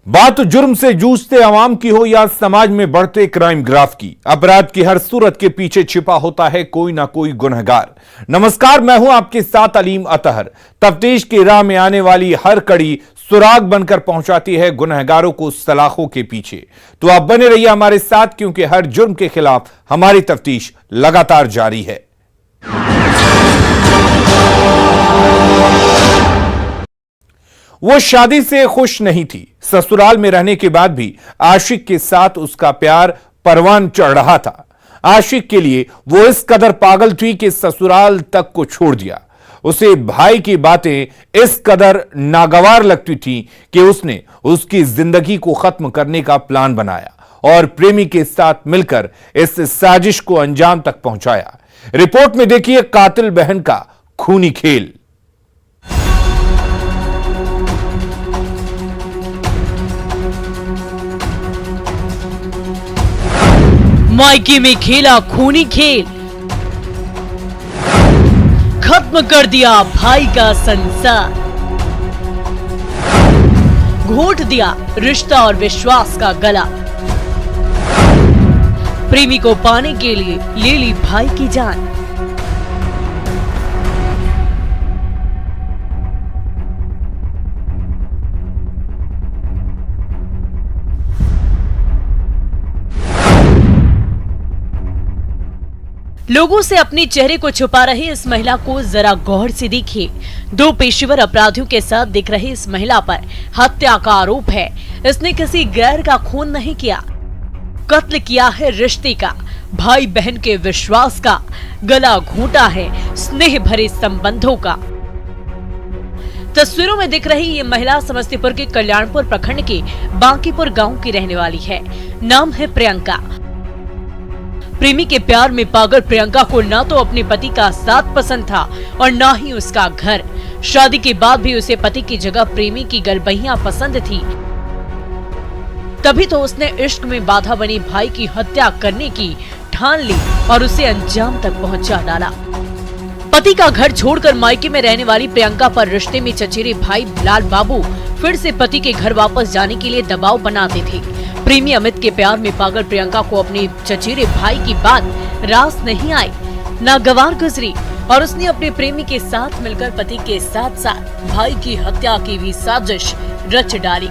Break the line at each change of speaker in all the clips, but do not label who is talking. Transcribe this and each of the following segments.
बात जुर्म से जूझते अवाम की हो या समाज में बढ़ते क्राइम ग्राफ की, अपराध की हर सूरत के पीछे छिपा होता है कोई ना कोई गुनहगार। नमस्कार, मैं हूं आपके साथ अलीम अतहर। तफ्तीश की राह में आने वाली हर कड़ी सुराग बनकर पहुंचाती है गुनहगारों को सलाखों के पीछे। तो आप बने रहिए हमारे साथ, क्योंकि हर जुर्म के खिलाफ हमारी तफ्तीश लगातार जारी है। वो शादी से खुश नहीं थी। ससुराल में रहने के बाद भी आशिक के साथ उसका प्यार परवान चढ़ रहा था। आशिक के लिए वो इस कदर पागल थी कि ससुराल तक को छोड़ दिया। उसे भाई की बातें इस कदर नागवार लगती थी कि उसने उसकी जिंदगी को खत्म करने का प्लान बनाया और प्रेमी के साथ मिलकर इस साजिश को अंजाम तक पहुंचाया। रिपोर्ट में देखिए कातिल बहन का खूनी खेल।
मायके में खेला खूनी खेल, खत्म कर दिया भाई का संसार, घोट दिया रिश्ता और विश्वास का गला। प्रेमी को पाने के लिए ले ली भाई की जान। लोगों से अपने चेहरे को छुपा रही इस महिला को जरा गौर से देखिए। दो पेशेवर अपराधियों के साथ दिख रही इस महिला पर हत्या का आरोप है। इसने किसी गैर का खून नहीं किया, कत्ल किया है रिश्ते का, भाई बहन के विश्वास का, गला घोंटा है स्नेह भरे संबंधों का। तस्वीरों में दिख रही ये महिला समस्तीपुर के कल्याणपुर प्रखंड के बांकीपुर गांव की रहने वाली है। नाम है प्रियंका। प्रेमी के प्यार में पागल प्रियंका को ना तो अपने पति का साथ पसंद था और ना ही उसका घर। शादी के बाद भी उसे पति की जगह प्रेमी की गलबहियां पसंद थी। तभी तो उसने इश्क में बाधा बनी भाई की हत्या करने की ठान ली और उसे अंजाम तक पहुंचा डाला। पति का घर छोड़कर मायके में रहने वाली प्रियंका पर रिश्ते में चचेरे भाई लाल बाबू फिर से पति के घर वापस जाने के लिए दबाव बनाते थे। प्रेमी अमित के प्यार में पागल प्रियंका को अपने चचेरे भाई की बात रास नहीं आई, नागवार गुजरी और उसने अपने प्रेमी के साथ मिलकर पति के साथ साथ भाई की हत्या की भी साजिश रच डाली।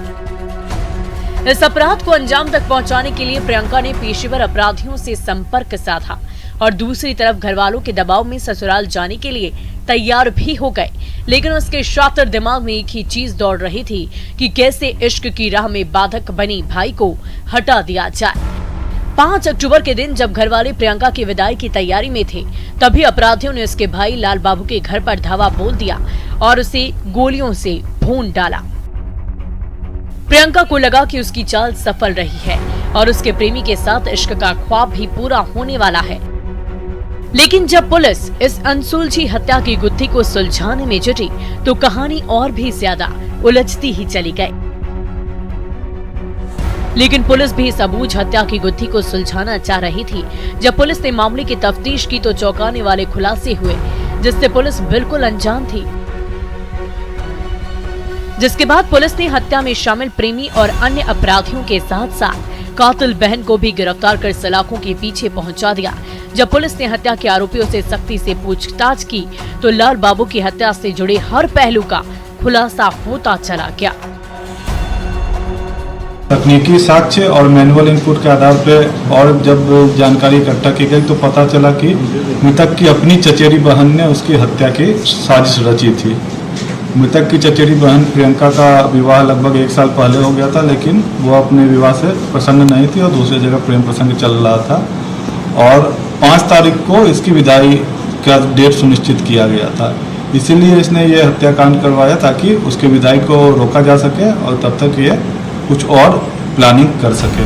इस अपराध को अंजाम तक पहुंचाने के लिए प्रियंका ने पेशेवर अपराधियों से संपर्क साधा और दूसरी तरफ घरवालों के दबाव में ससुराल जाने के लिए तैयार भी हो गए। लेकिन उसके शातिर दिमाग में एक ही चीज दौड़ रही थी कि कैसे इश्क की राह में बाधक बनी भाई को हटा दिया जाए। 5 अक्टूबर के दिन जब घरवाले प्रियंका की विदाई की तैयारी में थे, तभी अपराधियों ने उसके भाई लाल बाबू के घर पर धावा बोल दिया और उसे गोलियों से भून डाला। प्रियंका को लगा कि उसकी चाल सफल रही है और उसके प्रेमी के साथ इश्क का ख्वाब भी पूरा होने वाला है। लेकिन जब पुलिस इस अनसुलझी हत्या की गुत्थी को सुलझाने में जुटी तो कहानी और भी ज्यादा उलझती ही चली गई। लेकिन पुलिस भी इस अबूझ हत्या की गुत्थी को सुलझाना चाह रही थी। जब पुलिस ने मामले की तफ्तीश की तो चौंकाने वाले खुलासे हुए, जिससे पुलिस बिल्कुल अनजान थी। जिसके बाद पुलिस ने हत्या में शामिल प्रेमी और अन्य अपराधियों के साथ साथ कातिल बहन को भी गिरफ्तार कर सलाखों के पीछे पहुंचा दिया। जब पुलिस ने हत्या के आरोपियों से सख्ती से पूछताछ की तो लाल बाबू की हत्या से जुड़े हर पहलू का खुलासा होता चला गया।
तकनीकी साक्ष्य और मैनुअल इनपुट के आधार पर और जब जानकारी इकट्ठा की गई तो पता चला कि मृतक की अपनी चचेरी बहन ने उसकी हत्या की साजिश रची थी। मृतक की चचेरी बहन प्रियंका का विवाह लगभग 1 साल पहले हो गया था, लेकिन वो अपने विवाह से प्रसन्न नहीं थी और दूसरी जगह प्रेम प्रसंग चल रहा था और 5 तारीख को इसकी विदाई का डेट सुनिश्चित किया गया था। इसीलिए इसने ये हत्याकांड करवाया ताकि उसकी विदाई को रोका जा सके और तब तक ये कुछ और प्लानिंग कर सके।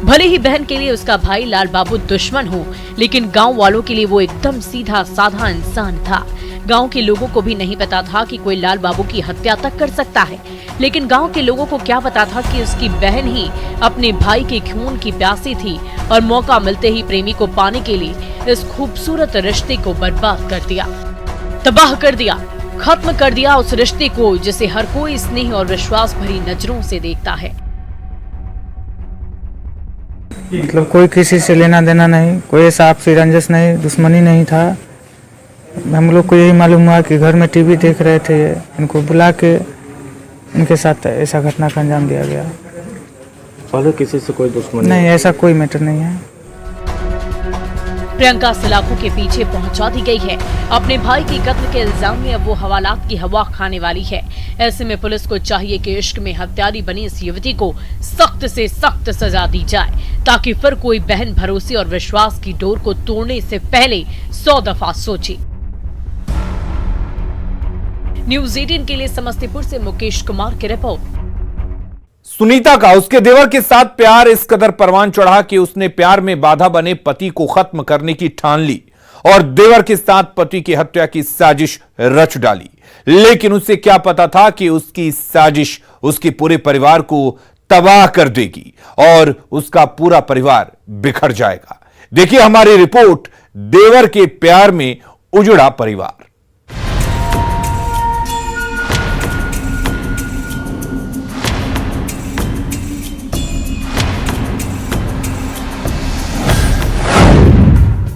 भले ही बहन के लिए उसका भाई लाल बाबू दुश्मन हो, लेकिन गांव वालों के लिए वो एकदम सीधा साधा इंसान था। गांव के लोगों को भी नहीं पता था कि कोई लाल बाबू की हत्या तक कर सकता है, लेकिन गांव के लोगों को क्या पता था कि उसकी बहन ही अपने भाई के खून की प्यासी थी और मौका मिलते ही प्रेमी को पाने के लिए इस खूबसूरत रिश्ते को बर्बाद कर दिया, तबाह कर दिया। खत्म कर दिया उस रिश्ते को जिसे हर कोई स्नेह और विश्वास भरी नजरों से देखता है।
मतलब कोई किसी से लेना देना नहीं, कोई ऐसा आपसी रंजिश नहीं, दुश्मनी नहीं था। हम लोग को यही मालूम हुआ कि घर में टीवी देख रहे थे, इनको बुला के इनके साथ ऐसा घटना का अंजाम दिया गया।
पहले किसी से कोई दुश्मनी
नहीं, ऐसा कोई मैटर नहीं है।
प्रियंका सलाखों के पीछे पहुंचा दी गई है। अपने भाई की कत्ल के इल्जाम में अब वो हवालात की हवा खाने वाली है। ऐसे में पुलिस को चाहिए कि इश्क में हत्यारी बनी इस युवती को सख्त से सख्त सजा दी जाए, ताकि फिर कोई बहन भरोसे और विश्वास की डोर को तोड़ने से पहले 100 दफा सोचे। न्यूज़ 18 के लिए समस्तीपुर से मुकेश कुमार की रिपोर्ट।
सुनीता का उसके देवर के साथ प्यार इस कदर परवान चढ़ा कि उसने प्यार में बाधा बने पति को खत्म करने की ठान ली और देवर के साथ पति की हत्या की साजिश रच डाली। लेकिन उसे क्या पता था कि उसकी साजिश उसके पूरे परिवार को तबाह कर देगी और उसका पूरा परिवार बिखर जाएगा। देखिए हमारी रिपोर्ट, देवर के प्यार में उजड़ा परिवार।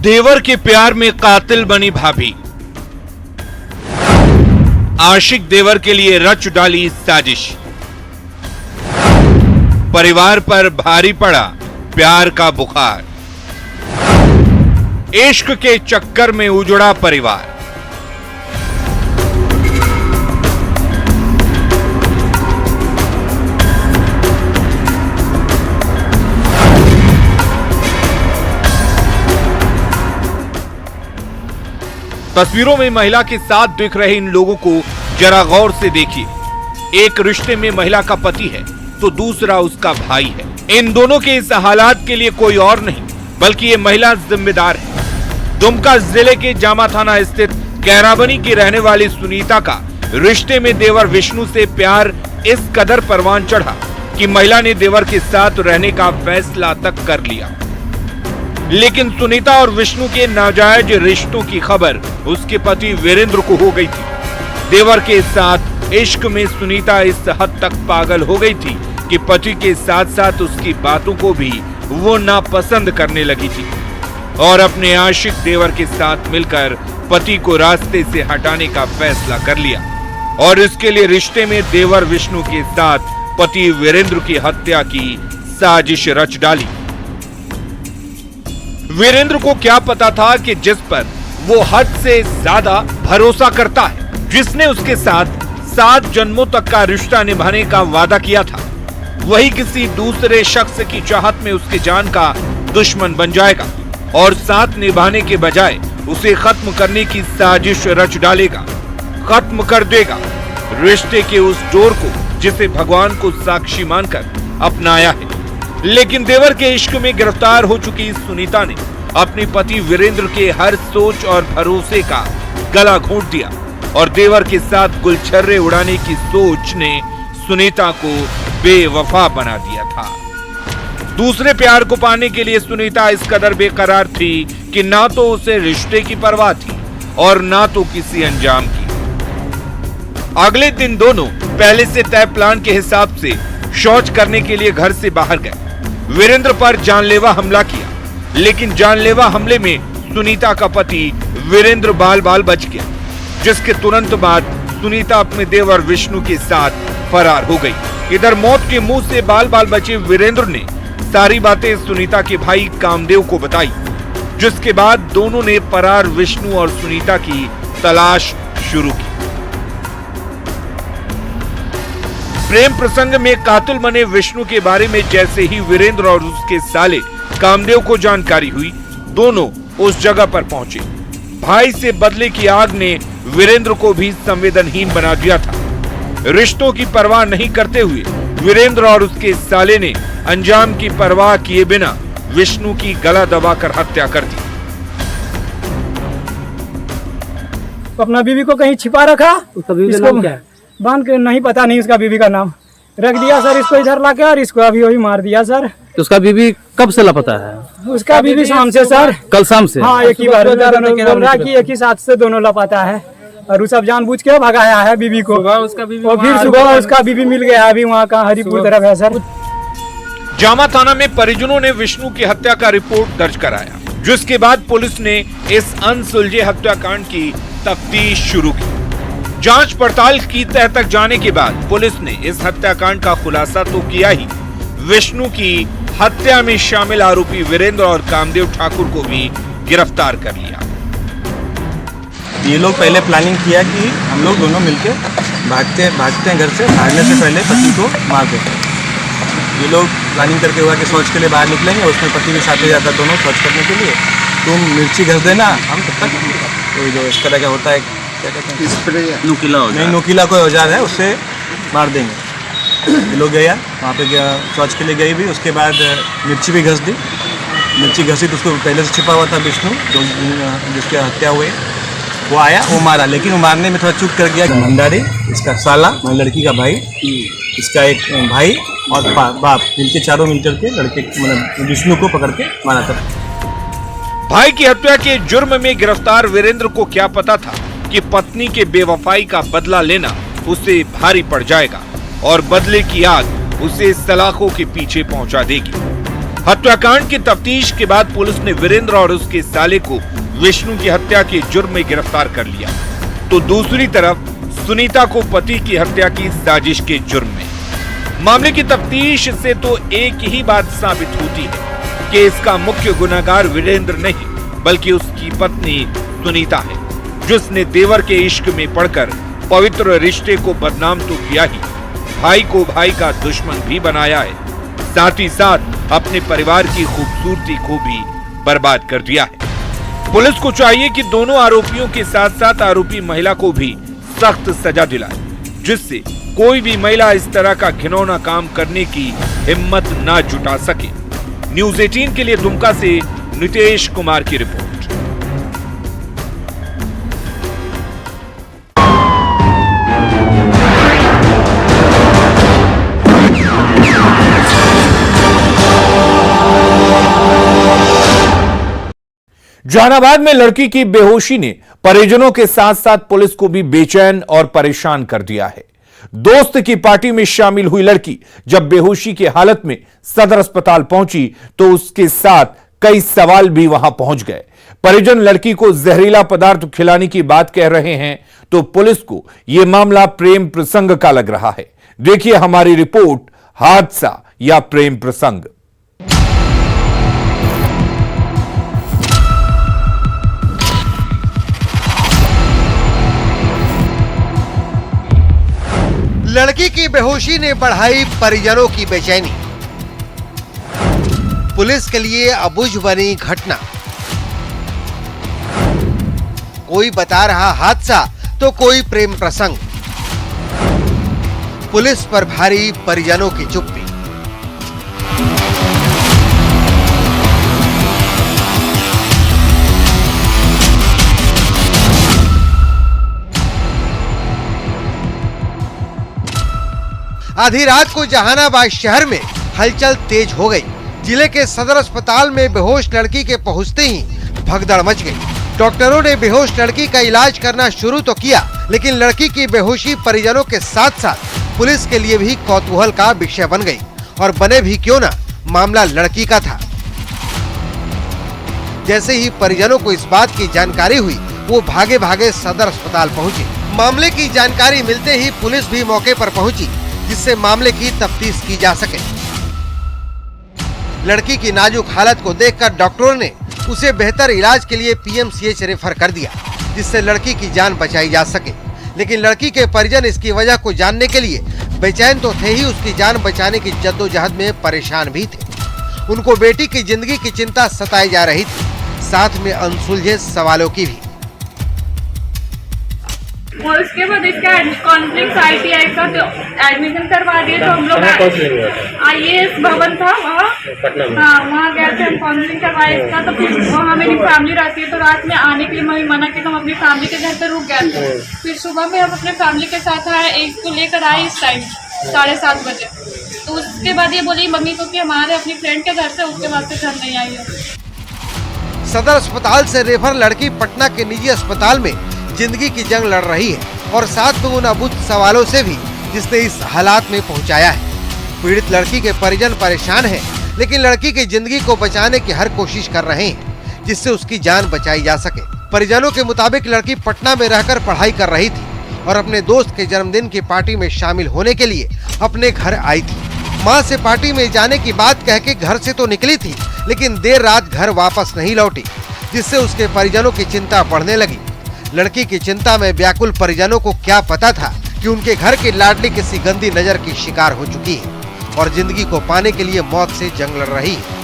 देवर के प्यार में कातिल बनी भाभी, आशिक देवर के लिए रच डाली साजिश, परिवार पर भारी पड़ा प्यार का बुखार, इश्क के चक्कर में उजड़ा परिवार। तस्वीरों में महिला के साथ दिख रहे इन लोगों को जरा गौर से देखिए। एक रिश्ते में महिला का पति है तो दूसरा उसका भाई है। इन दोनों के इस हालात के लिए कोई और नहीं बल्कि ये महिला जिम्मेदार है। दुमका जिले के जामा थाना स्थित कैराबनी की रहने वाली सुनीता का रिश्ते में देवर विष्णु से प्यार इस कदर परवान चढ़ा कि महिला ने देवर के साथ रहने का फैसला तक कर लिया। लेकिन सुनीता और विष्णु के नाजायज रिश्तों की खबर उसके पति वीरेंद्र को हो गई थी। देवर के साथ इश्क में सुनीता इस हद तक पागल हो गई थी कि पति के साथ साथ उसकी बातों को भी वो नापसंद करने लगी थी और अपने आशिक देवर के साथ मिलकर पति को रास्ते से हटाने का फैसला कर लिया और इसके लिए रिश्ते में देवर विष्णु के साथ पति वीरेंद्र की हत्या की साजिश रच डाली। वीरेंद्र को क्या पता था कि जिस पर वो हद से ज्यादा भरोसा करता है, जिसने उसके साथ 7 जन्मों तक का रिश्ता निभाने का वादा किया था, वही किसी दूसरे शख्स की चाहत में उसकी जान का दुश्मन बन जाएगा और साथ निभाने के बजाय उसे खत्म करने की साजिश रच डालेगा, खत्म कर देगा रिश्ते के उस डोर को जिसे भगवान को साक्षी मानकर अपनाया है। लेकिन देवर के इश्क में गिरफ्तार हो चुकी सुनीता ने अपने पति वीरेंद्र के हर सोच और भरोसे का गला घोंट दिया और देवर के साथ गुलछर्रे उड़ाने की सोच ने सुनीता को बेवफा बना दिया था। दूसरे प्यार को पाने के लिए सुनीता इस कदर बेकरार थी कि ना तो उसे रिश्ते की परवाह थी और ना तो किसी अंजाम की। अगले दिन दोनों पहले से तय प्लान के हिसाब से शौच करने के लिए घर से बाहर गए। वीरेंद्र पर जानलेवा हमला किया, लेकिन जानलेवा हमले में सुनीता का पति वीरेंद्र बाल बाल बच गया, जिसके तुरंत बाद सुनीता अपने देवर विष्णु के साथ फरार हो गई। इधर मौत के मुंह से बाल बाल बचे वीरेंद्र ने सारी बातें सुनीता के भाई कामदेव को बताई, जिसके बाद दोनों ने फरार विष्णु और सुनीता की तलाश शुरू की। प्रेम प्रसंग में कातिल बने विष्णु के बारे में जैसे ही वीरेंद्र और उसके साले कामदेव को जानकारी हुई, दोनों उस जगह पर पहुंचे। भाई से बदले की आग ने वीरेंद्र को भी संवेदनहीन बना दिया था। रिश्तों की परवाह नहीं करते हुए वीरेंद्र और उसके साले ने अंजाम की परवाह किए बिना विष्णु की गला दबाकर हत्या कर दी।
अपना बीवी को कहीं छिपा रखा,
उसका बीवी का नाम क्या है?
बांध के नहीं पता नहीं उसका बीवी का नाम रख दिया सर, इसको इधर ला के और इसको अभी वही मार दिया सर।
तो उसका बीवी कब से लापता है?
उसका बीवी शाम से सर,
कल शाम से?
हाँ एक ही बार बोल रहा कि एक ही साथ से दोनों लापता है। और वो सब जानबूझ के भगाया है बीवी को।
उसका बीवी
और फिर सुबह उसका बीवी मिल गया अभी वहाँ का हरिपुर तरफ है सर।
जामा थाना में परिजनों ने विष्णु की हत्या का रिपोर्ट दर्ज कराया, जिसके बाद पुलिस ने इस अनसुलझे हत्याकांड की तफ्तीश शुरू की। जांच पड़ताल की तह तक जाने के बाद पुलिस ने इस हत्याकांड का खुलासा तो किया ही, विष्णु की हत्या में शामिल आरोपी वीरेंद्र और कामदेव ठाकुर को भी गिरफ्तार कर लिया।
ये लोग पहले प्लानिंग किया कि हम लोग दोनों मिलके भागते हैं घर से, भागने से पहले पति को मार देते। ये लोग प्लानिंग करके हुआ कि शौच के लिए बाहर निकलेंगे, उसमें पति भी साथ ले जाता दोनों शौच करने के लिए। तुम मिर्ची घस देना, हम तब तक तो जो इस तरह का होता है क्या कहते हैं नुकीला कोई औजार है, उससे मार देंगे। ये लोग गया वहाँ पे गया, शौच के लिए गई भी, उसके बाद मिर्ची भी घस दी। मिर्ची घसी तो उसको पहले से छिपा हुआ था विष्णु जो जिसकी हत्या हुई, वो आया, वो मारा, लेकिन वो मारने में थोड़ा चूक कर गया। भंडारी इसका साला, लड़की का भाई, इसका एक भाई और बाप मिलके चारों मिलकर के लड़के मतलब विष्णु को पकड़ के मारा था।
भाई की हत्या के जुर्म में गिरफ्तार वीरेंद्र को क्या पता था कि पत्नी के बेवफाई का बदला लेना उसे भारी पड़ जाएगा और बदले की आग उसे सलाखों के पीछे पहुंचा देगी। हत्याकांड की तफ्तीश के बाद पुलिस ने वीरेंद्र और उसके साले को विष्णु की हत्या के जुर्म में गिरफ्तार कर लिया, तो दूसरी तरफ सुनीता को पति की हत्या की साजिश के जुर्म में। मामले की तफ्तीश से तो एक ही बात साबित होती है कि इसका मुख्य गुनहगार वीरेंद्र नहीं बल्कि उसकी पत्नी सुनीता है, जिसने देवर के इश्क में पड़कर पवित्र रिश्ते को बदनाम तो किया ही, भाई को भाई का दुश्मन भी बनाया है, साथ ही साथ अपने परिवार की खूबसूरती को भी बर्बाद कर दिया है। पुलिस को चाहिए कि दोनों आरोपियों के साथ साथ आरोपी महिला को भी सख्त सजा दिलाए, जिससे कोई भी महिला इस तरह का घिनौना काम करने की हिम्मत ना जुटा सके। न्यूज़ 18 के लिए दुमका से नितेश कुमार की रिपोर्ट। जहानाबाद में लड़की की बेहोशी ने परिजनों के साथ साथ पुलिस को भी बेचैन और परेशान कर दिया है। दोस्त की पार्टी में शामिल हुई लड़की जब बेहोशी की हालत में सदर अस्पताल पहुंची तो उसके साथ कई सवाल भी वहां पहुंच गए। परिजन लड़की को जहरीला पदार्थ खिलाने की बात कह रहे हैं तो पुलिस को यह मामला प्रेम प्रसंग का लग रहा है। देखिए हमारी रिपोर्ट, हादसा या प्रेम प्रसंग।
लड़की की बेहोशी ने बढ़ाई परिजनों की बेचैनी। पुलिस के लिए अबुझ बनी घटना। कोई बता रहा हादसा तो कोई प्रेम प्रसंग। पुलिस पर भारी परिजनों की चुप्पी। आधी रात को जहानाबाद शहर में हलचल तेज हो गई। जिले के सदर अस्पताल में बेहोश लड़की के पहुंचते ही भगदड़ मच गई। डॉक्टरों ने बेहोश लड़की का इलाज करना शुरू तो किया, लेकिन लड़की की बेहोशी परिजनों के साथ साथ पुलिस के लिए भी कौतूहल का विषय बन गई। और बने भी क्यों ना, मामला लड़की का था। जैसे ही परिजनों को इस बात की जानकारी हुई, वो भागे भागे सदर अस्पताल पहुंचे। मामले की जानकारी मिलते ही पुलिस भी मौके पर पहुंची, जिससे मामले की तफ्तीश की जा सके। लड़की की नाजुक हालत को देखकर डॉक्टरों ने उसे बेहतर इलाज के लिए पीएमसीएच रेफर कर दिया, जिससे लड़की की जान बचाई जा सके। लेकिन लड़की के परिजन इसकी वजह को जानने के लिए बेचैन तो थे ही, उसकी जान बचाने की जद्दोजहद में परेशान भी थे। उनको बेटी की जिंदगी की चिंता सताई जा रही थी, साथ में अनसुलझे सवालों की भी।
और उसके बाद इसका कॉन्फ्लिक्ट ITI का तो एडमिशन करवा दिए। तो हम लोग IAS भवन था वहाँ, हाँ वहाँ गए थे, हम काउंसलिंग करवाए इसका। तो फिर वहाँ मेरी फैमिली रहती है, तो रात में आने के लिए मम्मी मना की, तो हम अपनी फैमिली के घर पर रुक गए थे। फिर सुबह में हम अपने फैमिली के साथ आए, एक को लेकर आए इस टाइम 7:30 बजे। तो उसके बाद ये बोली मम्मी को कि हमारे अपनी फ्रेंड के घर से, उसके बाद से घर नहीं आई है।
सदर अस्पताल से रेफर लड़की पटना के निजी अस्पताल में जिंदगी की जंग लड़ रही है और साथ में उन अबुझ सवालों से भी जिसने इस हालात में पहुंचाया है। पीड़ित लड़की के परिजन परेशान हैं, लेकिन लड़की की जिंदगी को बचाने की हर कोशिश कर रहे हैं जिससे उसकी जान बचाई जा सके। परिजनों के मुताबिक लड़की पटना में रहकर पढ़ाई कर रही थी और अपने दोस्त के जन्मदिन की पार्टी में शामिल होने के लिए अपने घर आई थी। मां से पार्टी में जाने की बात कह के घर से तो निकली थी, लेकिन देर रात घर वापस नहीं लौटी, जिससे उसके परिजनों की चिंता बढ़ने लगी। लड़की की चिंता में व्याकुल परिजनों को क्या पता था कि उनके घर की लाडली किसी गंदी नजर की शिकार हो चुकी है और जिंदगी को पाने के लिए मौत से जंग लड़ रही है।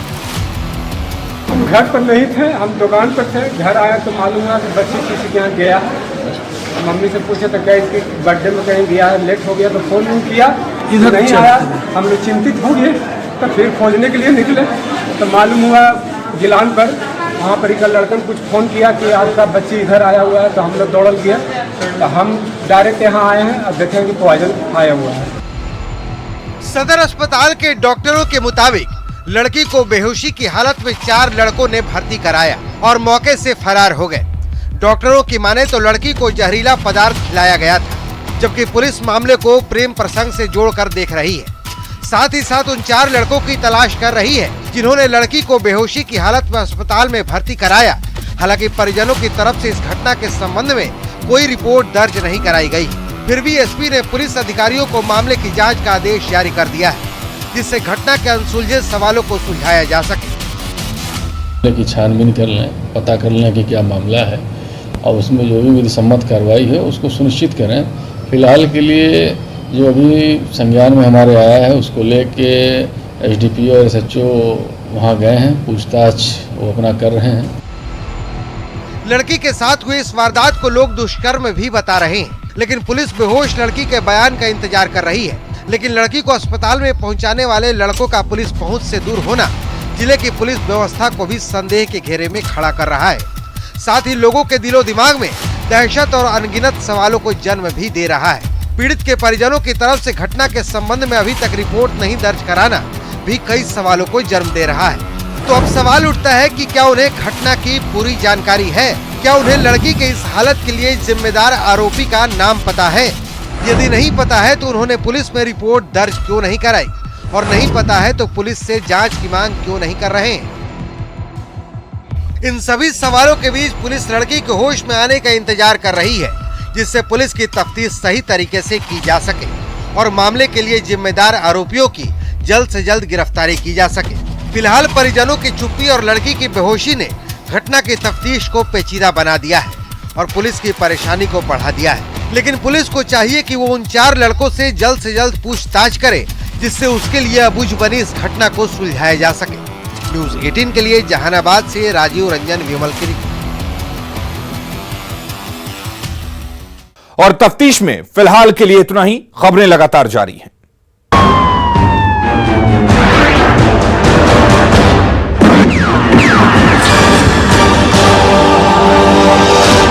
हम घर पर नहीं थे, हम दुकान पर थे। घर आया तो मालूम हुआ कि बच्ची किसी के यहाँ गया। मम्मी से पूछा तो क्या इसके बर्थडे में कहीं गया है, लेट हो गया, तो फोन नहीं किया, नहीं आया। हम लोग चिंतित हो गए, तो फिर खोजने के लिए निकले तो मालूम हुआ गिलान पर, वहाँ पर एक लड़के ने कुछ फोन किया कि आपका बच्ची इधर आया हुआ है। तो हम लोग दौड़ल गया, तो हम डायरेक्ट यहाँ आए हैं। अब देखें कि पॉइजन आया हुआ है।
सदर अस्पताल के डॉक्टरों के मुताबिक लड़की को बेहोशी की हालत में 4 लड़कों ने भर्ती कराया और मौके से फरार हो गए। डॉक्टरों की माने तो लड़की को जहरीला पदार्थ खिलाया गया था, जबकि पुलिस मामले को प्रेम प्रसंग से जोड़कर देख रही है। साथ ही साथ उन 4 लड़कों की तलाश कर रही है जिन्होंने लड़की को बेहोशी की हालत में अस्पताल में भर्ती कराया। हालांकि परिजनों की तरफ से इस घटना के संबंध में कोई रिपोर्ट दर्ज नहीं कराई गई। फिर भी एसपी ने पुलिस अधिकारियों को मामले की जांच का आदेश जारी कर दिया है, जिससे घटना के अनसुलझे सवालों को सुलझाया जा सके।
की छानबीन कर लें, पता कर लें कि क्या मामला है और उसमें जो भी विधि सम्मत कार्रवाई है उसको सुनिश्चित करें। फिलहाल के लिए जो अभी संज्ञान में हमारे आया है उसको लेके एसडीपीओ और एसएचओ वहाँ गए हैं, पूछताछ वो अपना कर रहे हैं।
लड़की के साथ हुए इस वारदात को लोग दुष्कर्म भी बता रहे हैं, लेकिन पुलिस बेहोश लड़की के बयान का इंतजार कर रही है। लेकिन लड़की को अस्पताल में पहुंचाने वाले लड़कों का पुलिस पहुंच से दूर होना जिले की पुलिस व्यवस्था को भी संदेह के घेरे में खड़ा कर रहा है। साथ ही लोगों के दिलो दिमाग में दहशत और अनगिनत सवालों को जन्म भी दे रहा है। पीड़ित के परिजनों की तरफ से घटना के संबंध में अभी तक रिपोर्ट नहीं दर्ज कराना भी कई सवालों को जन्म दे रहा है। तो अब सवाल उठता है कि क्या उन्हें घटना की पूरी जानकारी है? क्या उन्हें लड़की के इस हालत के लिए जिम्मेदार आरोपी का नाम पता है? यदि नहीं पता है तो उन्होंने पुलिस में रिपोर्ट दर्ज क्यों नहीं कराई? और नहीं पता है तो पुलिस से जांच की मांग क्यों नहीं कर रहे हैं? इन सभी सवालों के बीच पुलिस लड़की के होश में आने का इंतजार कर रही है, जिससे पुलिस की तफ्तीश सही तरीके से की जा सके और मामले के लिए जिम्मेदार आरोपियों की जल्द से जल्द गिरफ्तारी की जा सके। फिलहाल परिजनों की चुप्पी और लड़की की बेहोशी ने घटना की तफ्तीश को पेचीदा बना दिया है और पुलिस की परेशानी को बढ़ा दिया है। लेकिन पुलिस को चाहिए कि वो उन 4 लड़कों से जल्द पूछताछ करे, जिससे उसके लिए अबूझ बनी इस घटना को सुलझाया जा सके। न्यूज़ 18 के लिए जहानाबाद से राजीव रंजन विमल की रिपोर्ट।
और तफ्तीश में फिलहाल के लिए इतना ही। खबरें लगातार जारी हैं।